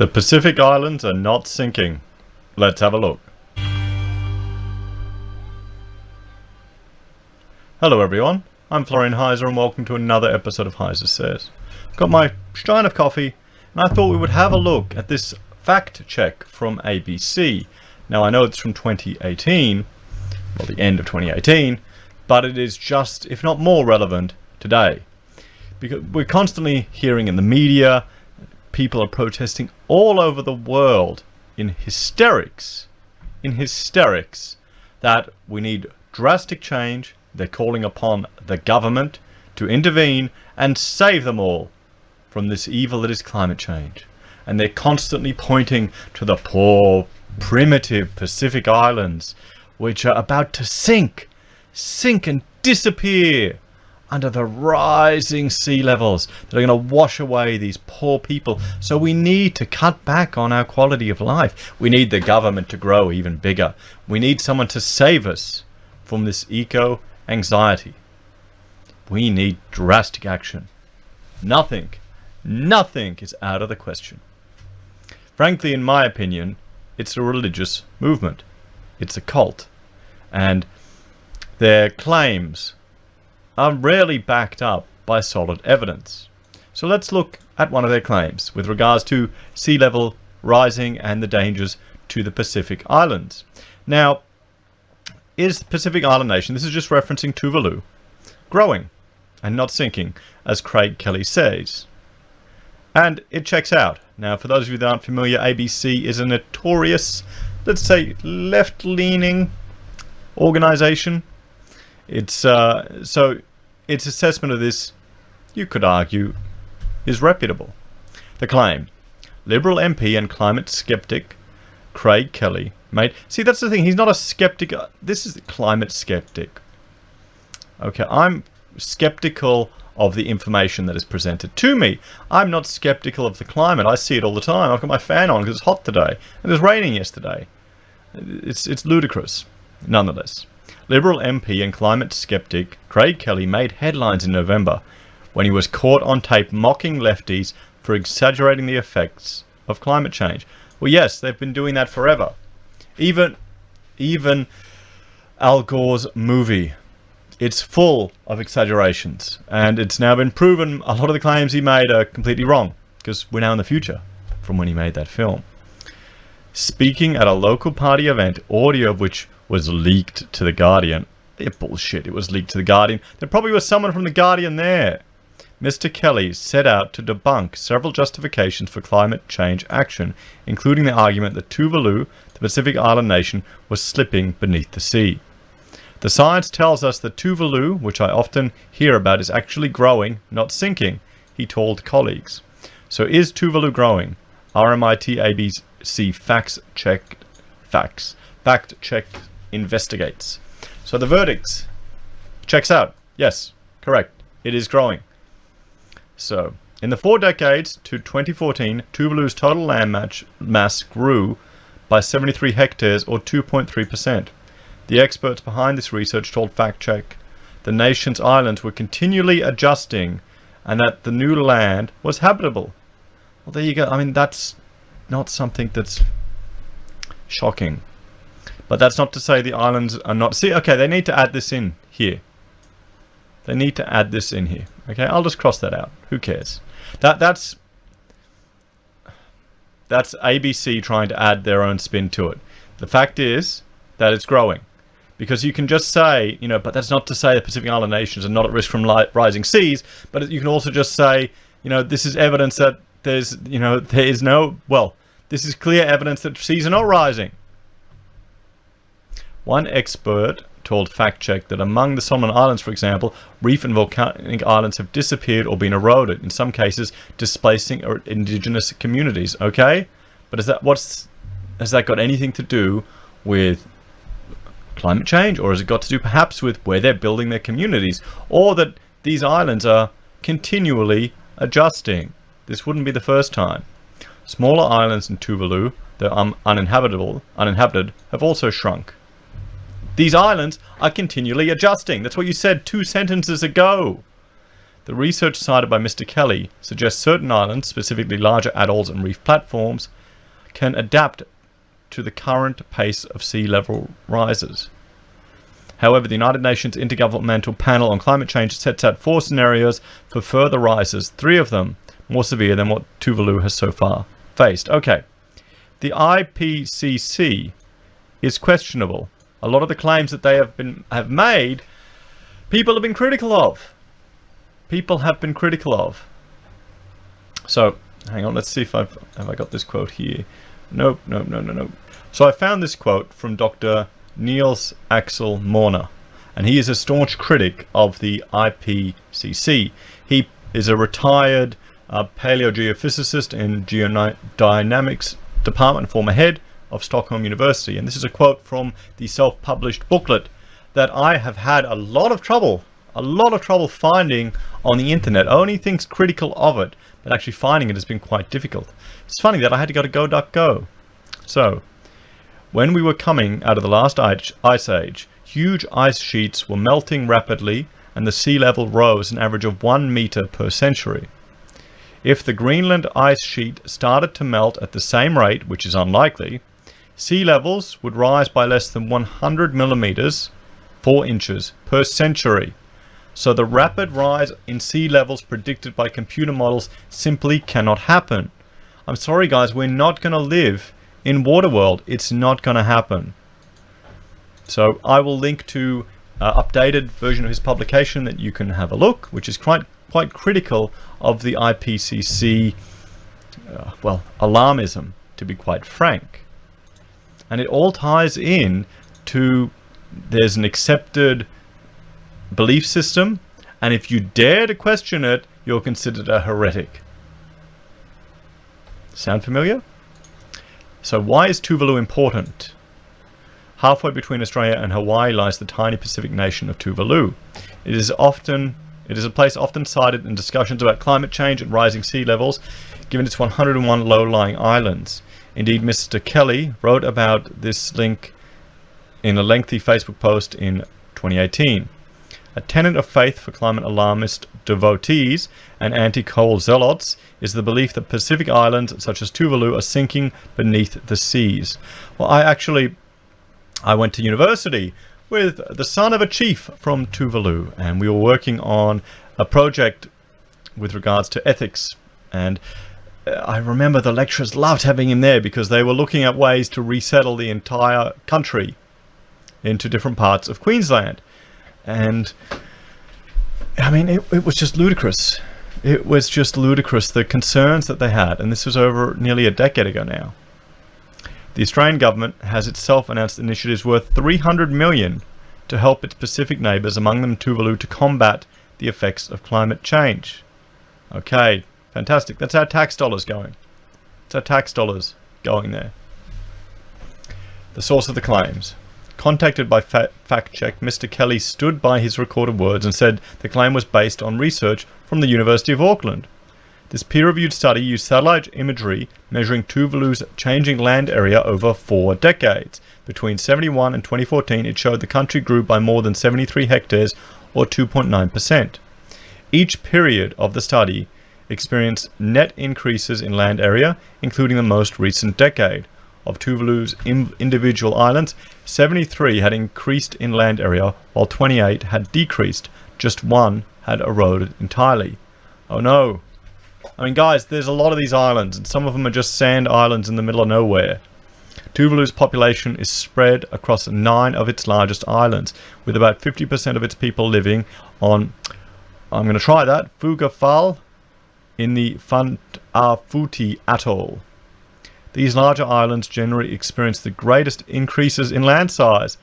The Pacific Islands are not sinking. Let's have a look. Hello everyone, I'm Florian Heise and welcome to another episode of Heise Says. Got my stein of coffee and I thought we would have a look at this fact check from ABC. Now I know it's from 2018, well the end of 2018, but it is just, if not more relevant, today. Because we're constantly hearing in the media, people are protesting all over the world in hysterics, that we need drastic change. They're calling upon the government to intervene and save them all from this evil that is climate change. And they're constantly pointing to the poor, primitive Pacific Islands, which are about to sink and disappear under the rising sea levels that are going to wash away these poor people. So we need to cut back on our quality of life. We need the government to grow even bigger. We need someone to save us from this eco-anxiety. We need drastic action. Nothing is out of the question. Frankly, in my opinion, it's a religious movement. It's a cult. And their claims are rarely backed up by solid evidence. So let's look at one of their claims with regards to sea level rising and the dangers to the Pacific Islands. Now, is the Pacific Island nation, this is just referencing Tuvalu, growing and not sinking, as Craig Kelly says? And it checks out. Now, for those of you that aren't familiar, ABC is a notorious, let's say, left-leaning organization. It's so its assessment of this, you could argue, is reputable. The claim: Liberal MP and climate skeptic Craig Kelly made. See, that's the thing. He's not a skeptic. This is the climate skeptic. Okay, I'm skeptical of the information that is presented to me. I'm not skeptical of the climate. I see it all the time. I've got my fan on because it's hot today and it was raining yesterday. It's ludicrous, nonetheless. Liberal MP and climate skeptic Craig Kelly made headlines in November when he was caught on tape mocking lefties for exaggerating the effects of climate change. Well, yes, they've been doing that forever. Even Al Gore's movie, it's full of exaggerations, and it's now been proven a lot of the claims he made are completely wrong, because we're now in the future from when he made that film. Speaking at a local party event, audio of which was leaked to The Guardian. Bullshit, it was leaked to The Guardian. There probably was someone from The Guardian there. Mr. Kelly set out to debunk several justifications for climate change action, including the argument that Tuvalu, the Pacific Island nation, was slipping beneath the sea. The science tells us that Tuvalu, which I often hear about, is actually growing, not sinking, he told colleagues. So is Tuvalu growing? RMIT ABC fact check investigates. So the verdict checks out. Yes, correct. It is growing. So, in the 4 decades to 2014, Tuvalu's total land mass grew by 73 hectares or 2.3%. The experts behind this research told Fact Check the nation's islands were continually adjusting and that the new land was habitable. Well, there you go. I mean, that's not something that's shocking. But that's not to say the islands are not... See, okay, they need to add this in here. They need to add this in here. Okay, I'll just cross that out. Who cares? That's ABC trying to add their own spin to it. The fact is that it's growing. Because you can just say, you know, but that's not to say the Pacific Island nations are not at risk from rising seas. But you can also just say, you know, this is evidence that there's, you know, there is no... Well, this is clear evidence that seas are not rising. One expert told Fact Check that among the Solomon Islands, for example, reef and volcanic islands have disappeared or been eroded, in some cases displacing indigenous communities. Okay, but has that got anything to do with climate change, or has it got to do perhaps with where they're building their communities, or that these islands are continually adjusting? This wouldn't be the first time. Smaller islands in Tuvalu that are uninhabited have also shrunk. These islands are continually adjusting. That's what you said 2 sentences ago. The research cited by Mr. Kelly suggests certain islands, specifically larger atolls and reef platforms, can adapt to the current pace of sea level rises. However, the United Nations Intergovernmental Panel on Climate Change sets out 4 scenarios for further rises, 3 of them more severe than what Tuvalu has so far faced. Okay, the IPCC is questionable. A lot of the claims that they have made, people have been critical of. So, hang on, let's see if have I got this quote here. Nope. So I found this quote from Dr. Niels Axel, and he is a staunch critic of the IPCC. He is a retired paleogeophysicist in geodynamics department, former head of Stockholm University. And this is a quote from the self-published booklet that I have had a lot of trouble finding on the internet. Only things critical of it, but actually finding it has been quite difficult. It's funny that I had to go to go.go. So, when we were coming out of the last ice age, huge ice sheets were melting rapidly and the sea level rose an average of 1 meter per century. If the Greenland ice sheet started to melt at the same rate, which is unlikely, sea levels would rise by less than 100 millimeters, 4 inches, per century. So the rapid rise in sea levels predicted by computer models simply cannot happen. I'm sorry guys, we're not going to live in Waterworld. It's not going to happen. So I will link to an updated version of his publication that you can have a look, which is quite critical of the IPCC, alarmism, to be quite frank. And it all ties in to there's an accepted belief system, and if you dare to question it, you're considered a heretic. Sound familiar? So why is Tuvalu important? Halfway between Australia and Hawaii lies the tiny Pacific nation of Tuvalu. It is a place often cited in discussions about climate change and rising sea levels, given its 101 low-lying islands. Indeed, Mr. Kelly wrote about this link in a lengthy Facebook post in 2018. A tenet of faith for climate alarmist devotees and anti-coal zealots is the belief that Pacific islands such as Tuvalu are sinking beneath the seas. Well, I went to university with the son of a chief from Tuvalu, and we were working on a project with regards to ethics, and I remember the lecturers loved having him there because they were looking at ways to resettle the entire country into different parts of Queensland. And I mean, it was just ludicrous. It was just ludicrous, the concerns that they had, and this was over nearly a decade ago now. The Australian government has itself announced initiatives worth $300 million to help its Pacific neighbours, among them Tuvalu, to combat the effects of climate change. Okay, fantastic. That's our tax dollars going. It's our tax dollars going there. The source of the claims. Contacted by Fact Check, Mr. Kelly stood by his recorded words and said the claim was based on research from the University of Auckland. This peer-reviewed study used satellite imagery measuring Tuvalu's changing land area over 4 decades. Between 1971 and 2014, it showed the country grew by more than 73 hectares, or 2.9%. Each period of the study experienced net increases in land area, including the most recent decade. Of Tuvalu's individual islands, 73 had increased in land area, while 28 had decreased. Just 1 had eroded entirely. Oh no. I mean, guys, there's a lot of these islands, and some of them are just sand islands in the middle of nowhere. Tuvalu's population is spread across 9 of its largest islands, with about 50% of its people living on, I'm going to try that, Fugafal in the Funafuti Atoll. These larger islands generally experience the greatest increases in land size,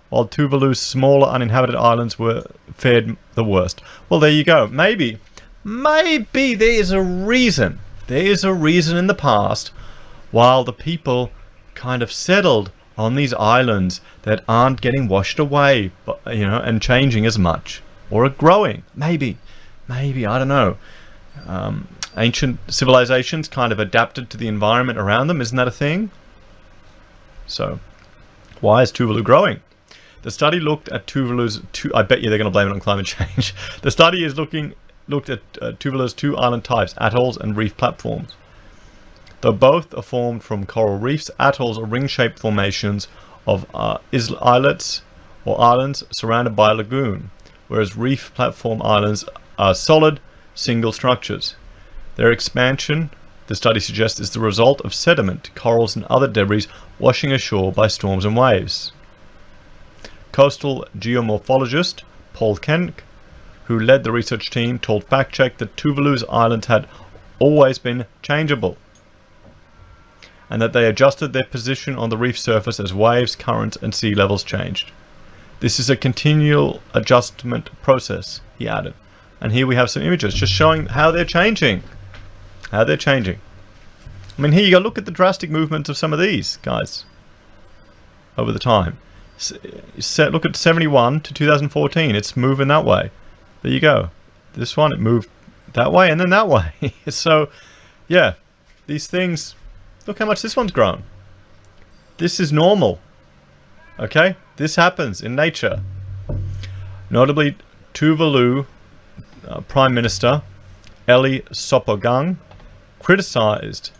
while Tuvalu's smaller uninhabited islands were fared the worst. Well, there you go. Maybe there is a reason. There is a reason in the past, while the people kind of settled on these islands that aren't getting washed away, but, and changing as much, or are growing. Maybe, I don't know. Ancient civilizations kind of adapted to the environment around them. Isn't that a thing? So, why is Tuvalu growing? The study looked at Tuvalu's... I bet you they're going to blame it on climate change. The study is looking looked at Tuvalu's two island types, atolls and reef platforms. Though both are formed from coral reefs, atolls are ring-shaped formations of islets or islands surrounded by a lagoon, whereas reef platform islands are solid, single structures. Their expansion, the study suggests, is the result of sediment, corals and other debris washing ashore by storms and waves. Coastal geomorphologist Paul Kenck, who led the research team, told Fact Check that Tuvalu's islands had always been changeable, and that they adjusted their position on the reef surface as waves, currents and sea levels changed. This is a continual adjustment process, he added. And here we have some images just showing how they're changing. How they're changing. I mean, here you go, look at the drastic movements of some of these guys over the time. Look at 71 to 2014, it's moving that way. There you go. This one, it moved that way and then that way. So, yeah, these things, look how much this one's grown. This is normal. Okay? This happens in nature. Notably, Tuvalu Prime Minister Eli Sopogang criticized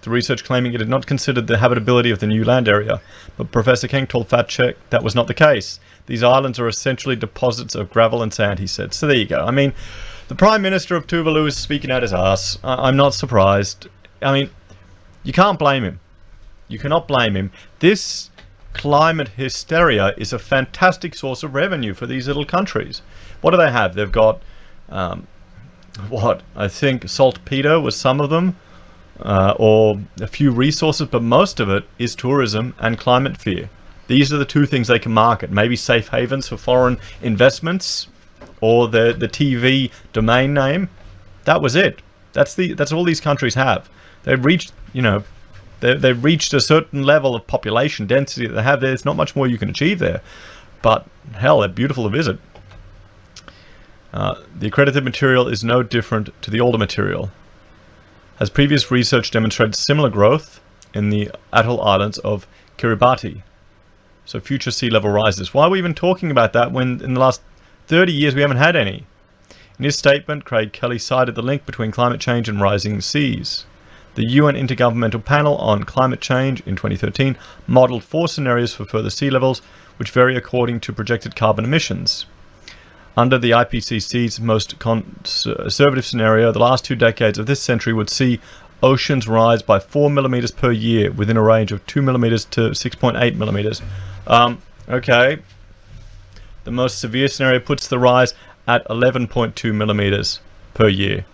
the research, claiming it had not considered the habitability of the new land area. But Professor King told Fact Check that was not the case. These islands are essentially deposits of gravel and sand, he said. So there you go. I mean, the Prime Minister of Tuvalu is speaking out his ass. I'm not surprised. I mean, you can't blame him. You cannot blame him. This climate hysteria is a fantastic source of revenue for these little countries. What do they have? They've got, I think saltpeter was some of them, or a few resources, but most of it is tourism and climate fear. These are the two things they can market. Maybe safe havens for foreign investments, or the TV domain name. That was it. That's all these countries have. They've reached, they've reached a certain level of population density that they have there. There's not much more you can achieve there. But hell, they're beautiful to visit. The accredited material is no different to the older material. As previous research demonstrated similar growth in the atoll islands of Kiribati. So future sea level rises. Why are we even talking about that when in the last 30 years we haven't had any? In his statement, Craig Kelly cited the link between climate change and rising seas. The UN Intergovernmental Panel on Climate Change in 2013 modeled 4 scenarios for further sea levels, which vary according to projected carbon emissions. Under the IPCC's most conservative scenario, the last 2 decades of this century would see oceans rise by 4 millimeters per year within a range of 2 millimeters to 6.8 millimeters. Okay. The most severe scenario puts the rise at 11.2 millimeters per year.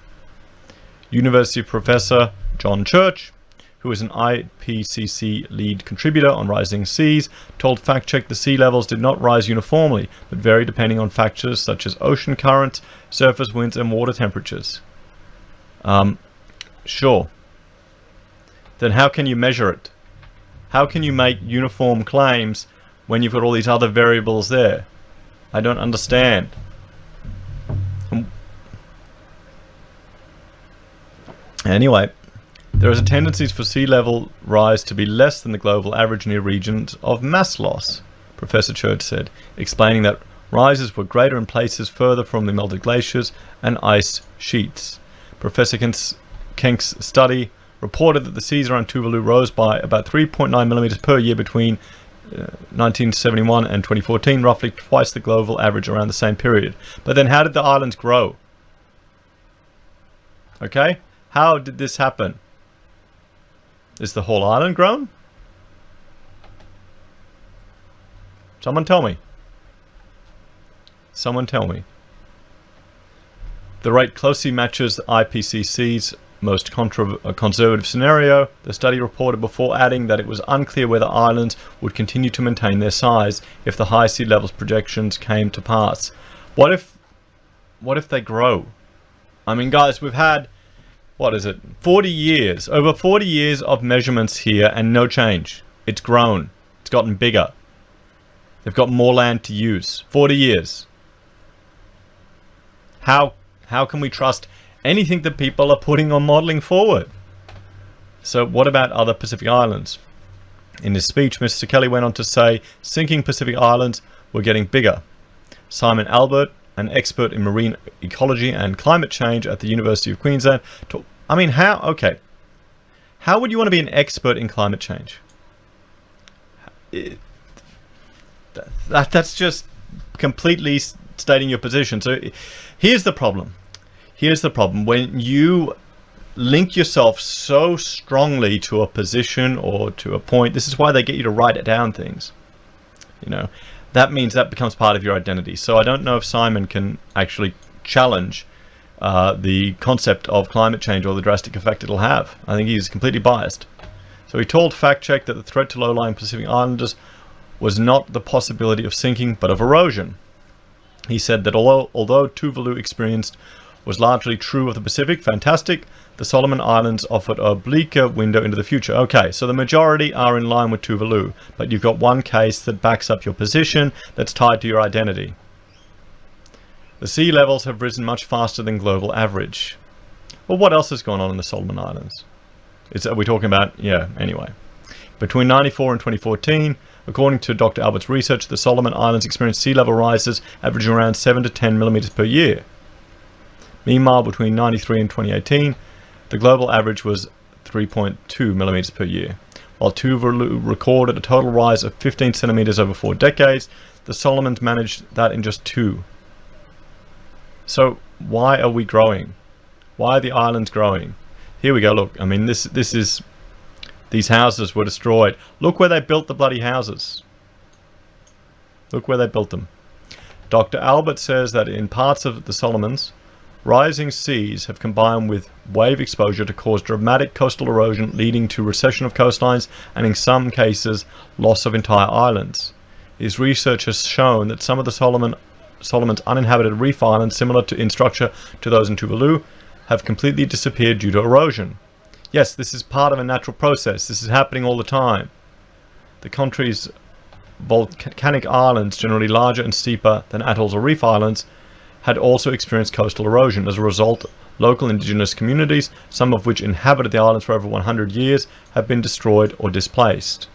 University professor John Church, who is an IPCC lead contributor on rising seas, told Fact Check the sea levels did not rise uniformly, but vary depending on factors such as ocean currents, surface winds, and water temperatures. Sure. Then how can you measure it? How can you make uniform claims when you've got all these other variables there? I don't understand. Anyway, there is a tendency for sea level rise to be less than the global average near regions of mass loss, Professor Church said, explaining that rises were greater in places further from the melted glaciers and ice sheets. Professor Kenk's study reported that the seas around Tuvalu rose by about 3.9 millimeters per year between 1971 and 2014, roughly twice the global average around the same period. But then how did the islands grow? Okay? How did this happen? Is the whole island grown? Someone tell me. Someone tell me. The rate closely matches the IPCC's most conservative scenario. The study reported before adding that it was unclear whether islands would continue to maintain their size if the high sea levels projections came to pass. What if they grow? I mean, guys, we've had, what is it, 40 years, over 40 years of measurements here and no change. It's grown. It's gotten bigger. They've got more land to use. 40 years. How can we trust anything that people are putting on modeling forward? So what about other Pacific islands? In his speech, Mr. Kelly went on to say sinking Pacific islands were getting bigger. Simon Albert, an expert in marine ecology and climate change at the University of Queensland. I mean, how would you want to be an expert in climate change? That's just completely stating your position. So here's the problem. When you link yourself so strongly to a position or to a point, this is why they get you to write it down things. That means that becomes part of your identity. So I don't know if Simon can actually challenge the concept of climate change or the drastic effect it'll have. I think he's completely biased. So he told Fact Check that the threat to low-lying Pacific Islanders was not the possibility of sinking, but of erosion. He said that although Tuvalu experienced was largely true of the Pacific, fantastic, the Solomon Islands offered a bleaker window into the future. Okay, so the majority are in line with Tuvalu, but you've got one case that backs up your position that's tied to your identity. The sea levels have risen much faster than global average. Well, what else has gone on in the Solomon Islands? Are we talking about, anyway. Between 1994 and 2014, according to Dr. Albert's research, the Solomon Islands experienced sea level rises averaging around 7 to 10 millimeters per year. Meanwhile, between 1993 and 2018, the global average was 3.2 millimeters per year. While Tuvalu recorded a total rise of 15 centimeters over 4 decades, the Solomons managed that in just 2. So why are we growing? Why are the islands growing? Here we go, look, I mean, these houses were destroyed. Look where they built the bloody houses. Look where they built them. Dr. Albert says that in parts of the Solomons, rising seas have combined with wave exposure to cause dramatic coastal erosion, leading to recession of coastlines and in some cases loss of entire islands. His research has shown that some of the Solomon's uninhabited reef islands, similar in structure to those in Tuvalu, have completely disappeared due to erosion. Yes, this is part of a natural process. This is happening all the time. The country's volcanic islands, generally larger and steeper than atolls or reef islands, had also experienced coastal erosion. As a result, local indigenous communities, some of which inhabited the islands for over 100 years, have been destroyed or displaced.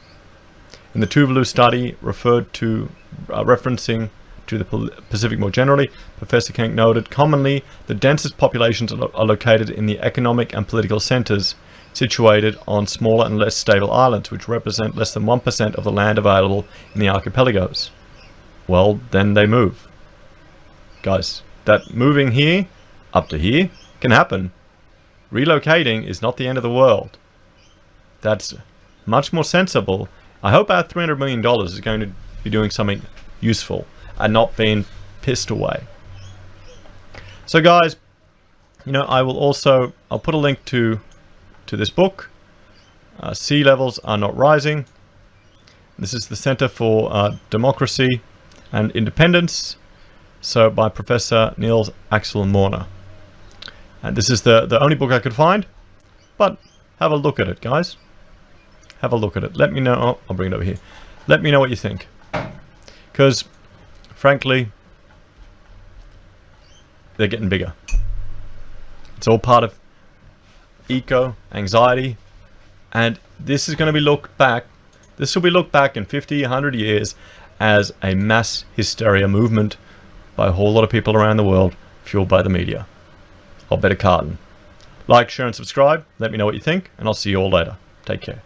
In the Tuvalu study referencing to the Pacific more generally, Professor Kenk noted, commonly the densest populations are located in the economic and political centres situated on smaller and less stable islands, which represent less than 1% of the land available in the archipelagos. Well, then they move. Guys, that moving here, up to here, can happen. Relocating is not the end of the world. That's much more sensible. I hope our $300 million is going to be doing something useful and not being pissed away. So guys, I'll put a link to this book. Sea levels are not rising. This is the Center for Democracy and Independence. So by Professor Niels, Axel and Morner. And this is the only book I could find, but have a look at it, guys. Have a look at it. Let me know. I'll bring it over here. Let me know what you think. Because, frankly, they're getting bigger. It's all part of eco-anxiety. And this is going to be looked back. This will be looked back in 50, 100 years as a mass hysteria movement by a whole lot of people around the world, fueled by the media. I'll bet a carton. Like, share and subscribe. Let me know what you think, and I'll see you all later. Take care.